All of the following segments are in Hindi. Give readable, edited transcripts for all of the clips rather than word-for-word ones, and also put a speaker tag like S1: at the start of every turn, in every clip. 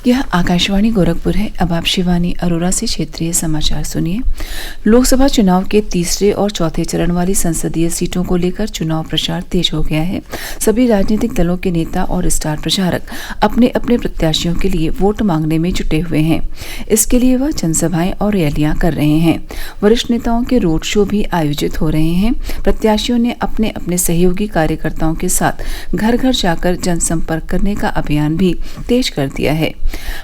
S1: यह आकाशवाणी गोरखपुर है। अब आप शिवानी अरोरा से क्षेत्रीय समाचार सुनिए। लोकसभा चुनाव के तीसरे और चौथे चरण वाली संसदीय सीटों को लेकर चुनाव प्रचार तेज हो गया है। सभी राजनीतिक दलों के नेता और स्टार प्रचारक अपने अपने प्रत्याशियों के लिए वोट मांगने में जुटे हुए हैं। इसके लिए वह जनसभाएं और रैलियां कर रहे हैं। वरिष्ठ नेताओं के रोड शो भी आयोजित हो रहे हैं। प्रत्याशियों ने अपने अपने सहयोगी कार्यकर्ताओं के साथ घर घर जाकर जनसंपर्क करने का अभियान भी तेज कर दिया है।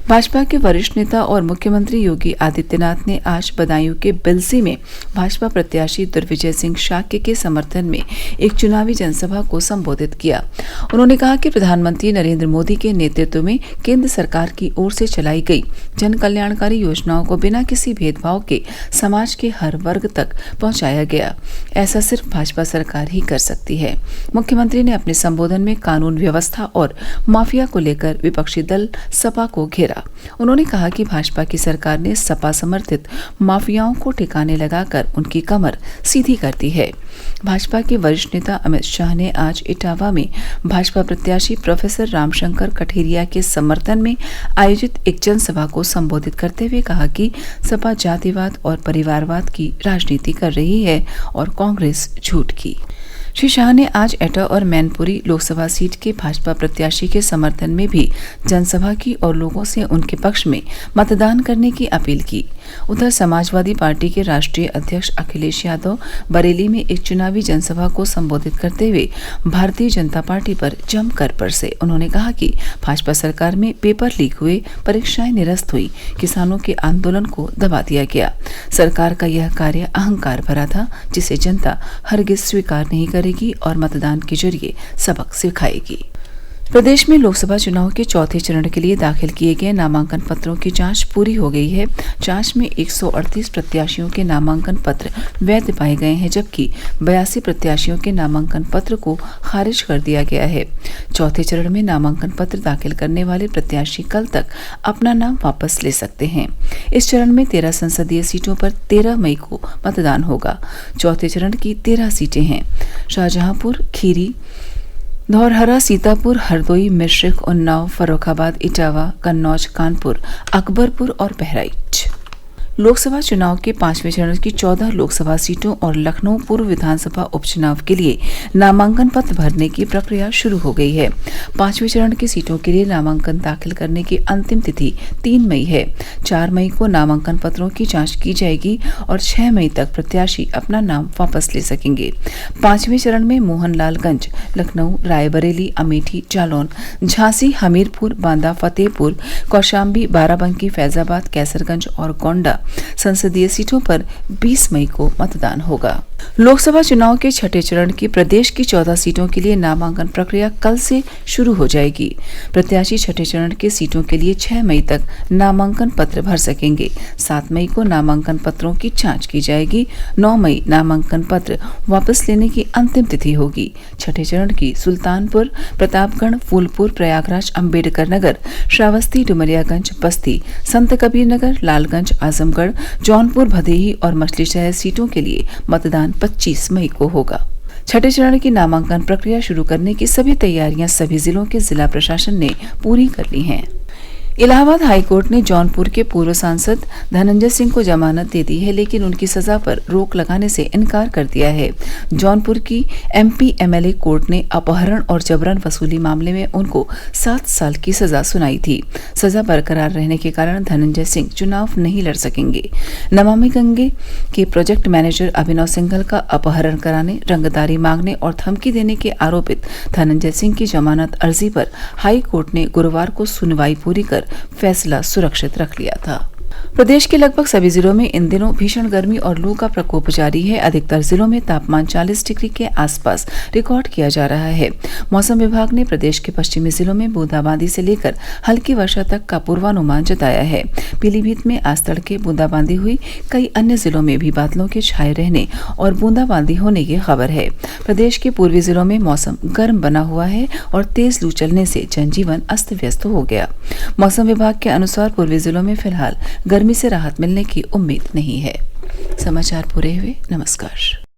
S1: भाजपा के वरिष्ठ नेता और मुख्यमंत्री योगी आदित्यनाथ ने आज बदायूं के बिलसी में भाजपा प्रत्याशी दुर्विजय सिंह शाक्य के समर्थन में एक चुनावी जनसभा को संबोधित किया। उन्होंने कहा कि प्रधानमंत्री नरेंद्र मोदी के नेतृत्व में केंद्र सरकार की ओर से चलाई गई जन कल्याणकारी योजनाओं को बिना किसी भेदभाव के समाज के हर वर्ग तक पहुंचाया गया। ऐसा सिर्फ भाजपा सरकार ही कर सकती है। मुख्यमंत्री ने अपने संबोधन में कानून व्यवस्था और माफिया को लेकर विपक्षी दल सपा को घेरा। उन्होंने कहा कि भाजपा की सरकार ने सपा समर्थित माफियाओं को ठिकाने लगाकर उनकी कमर सीधी कर दी है। भाजपा के वरिष्ठ नेता अमित शाह ने आज इटावा में भाजपा प्रत्याशी प्रोफेसर रामशंकर कठेरिया के समर्थन में आयोजित एक जनसभा को संबोधित करते हुए कहा कि सपा जातिवाद और परिवारवाद की राजनीति कर रही है और कांग्रेस झूठ की। श्री शाह ने आज एटा और मैनपुरी लोकसभा सीट के भाजपा प्रत्याशी के समर्थन में भी जनसभा की और लोगों से उनके पक्ष में मतदान करने की अपील की। उधर समाजवादी पार्टी के राष्ट्रीय अध्यक्ष अखिलेश यादव बरेली में एक चुनावी जनसभा को संबोधित करते हुए भारतीय जनता पार्टी पर जमकर बरसे। उन्होंने कहा कि भाजपा सरकार में पेपर लीक हुए, परीक्षाएं निरस्त हुई, किसानों के आंदोलन को दबा दिया गया। सरकार का यह कार्य अहंकार भरा था, जिसे जनता हरगिज स्वीकार नहीं करेगी और मतदान के जरिए सबक सिखाएगी। प्रदेश में लोकसभा चुनाव के चौथे चरण के लिए दाखिल किए गए नामांकन पत्रों की जांच पूरी हो गई है। जांच में 138 प्रत्याशियों के नामांकन पत्र वैध पाए गए हैं, जबकि 82 प्रत्याशियों के नामांकन पत्र को खारिज कर दिया गया है। चौथे चरण में नामांकन पत्र दाखिल करने वाले प्रत्याशी कल तक अपना नाम वापस ले सकते हैं। इस चरण में 13 संसदीय सीटों पर 13 मई को मतदान होगा। चौथे चरण की 13 सीटें हैं: शाहजहांपुर, खीरी, धौरहरा, सीतापुर, हरदोई, मिश्रिख, उन्नाव, फर्रुखाबाद, इटावा, कन्नौज, कानपुर, अकबरपुर और बहराइच। लोकसभा चुनाव के 5वें चरण की 14 लोकसभा सीटों और लखनऊ पूर्व विधानसभा उपचुनाव के लिए नामांकन पत्र भरने की प्रक्रिया शुरू हो गई है। 5वें चरण की सीटों के लिए नामांकन दाखिल करने की अंतिम तिथि 3 मई है। 4 मई को नामांकन पत्रों की जांच की जाएगी और 6 मई तक प्रत्याशी अपना नाम वापस ले सकेंगे। 5वें चरण में मोहनलालगंज, लखनऊ, रायबरेली, अमेठी, जालौन, झांसी, हमीरपुर, बांदा, फतेहपुर, कौशाम्बी, बाराबंकी, फैजाबाद, कैसरगंज और गोंडा संसदीय सीटों पर 20 मई को मतदान होगा। लोकसभा चुनाव के छठे चरण की प्रदेश की 14 सीटों के लिए नामांकन प्रक्रिया कल से शुरू हो जाएगी। प्रत्याशी छठे चरण के सीटों के लिए 6 मई तक नामांकन पत्र भर सकेंगे। 7 मई को नामांकन पत्रों की जांच की जाएगी। 9 मई नामांकन पत्र वापस लेने की अंतिम तिथि होगी। छठे चरण की सुल्तानपुर, प्रतापगढ़, फूलपुर, प्रयागराज, अम्बेडकर नगर, श्रावस्ती, डुमरियागंज, बस्ती, संत कबीर नगर, लालगंज, आजमगढ़, जौनपुर, भदेही और मछलीशहर सीटों के लिए मतदान 25 मई को होगा। छठे चरण की नामांकन प्रक्रिया शुरू करने की सभी तैयारियां सभी जिलों के जिला प्रशासन ने पूरी कर ली हैं। इलाहाबाद हाईकोर्ट ने जौनपुर के पूर्व सांसद धनंजय सिंह को जमानत दे दी है, लेकिन उनकी सजा पर रोक लगाने से इनकार कर दिया है। जौनपुर की एमपी एमएलए कोर्ट ने अपहरण और जबरन वसूली मामले में उनको 7 साल की सजा सुनाई थी। सजा बरकरार रहने के कारण धनंजय सिंह चुनाव नहीं लड़ सकेंगे। नमामि गंगे के प्रोजेक्ट मैनेजर अभिनव सिंघल का अपहरण कराने, रंगदारी मांगने और धमकी देने के आरोपित धनंजय सिंह की जमानत अर्जी पर हाई कोर्ट ने गुरुवार को सुनवाई पूरी कर फैसला सुरक्षित रख लिया था। प्रदेश के लगभग सभी जिलों में इन दिनों भीषण गर्मी और लू का प्रकोप जारी है। अधिकतर जिलों में तापमान 40 डिग्री के आसपास रिकॉर्ड किया जा रहा है। मौसम विभाग ने प्रदेश के पश्चिमी जिलों में बूंदाबांदी से लेकर हल्की वर्षा तक का पूर्वानुमान जताया है। पीलीभीत में आज तड़के बूंदाबांदी हुई। कई अन्य जिलों में भी बादलों के छाए रहने और बूंदाबांदी होने की खबर है। प्रदेश के पूर्वी जिलों में मौसम गर्म बना हुआ है और तेज लू चलने से जनजीवन अस्त व्यस्त हो गया। मौसम विभाग के अनुसार पूर्वी जिलों में फिलहाल गर्मी से राहत मिलने की उम्मीद नहीं है। समाचार पूरे हुए। नमस्कार।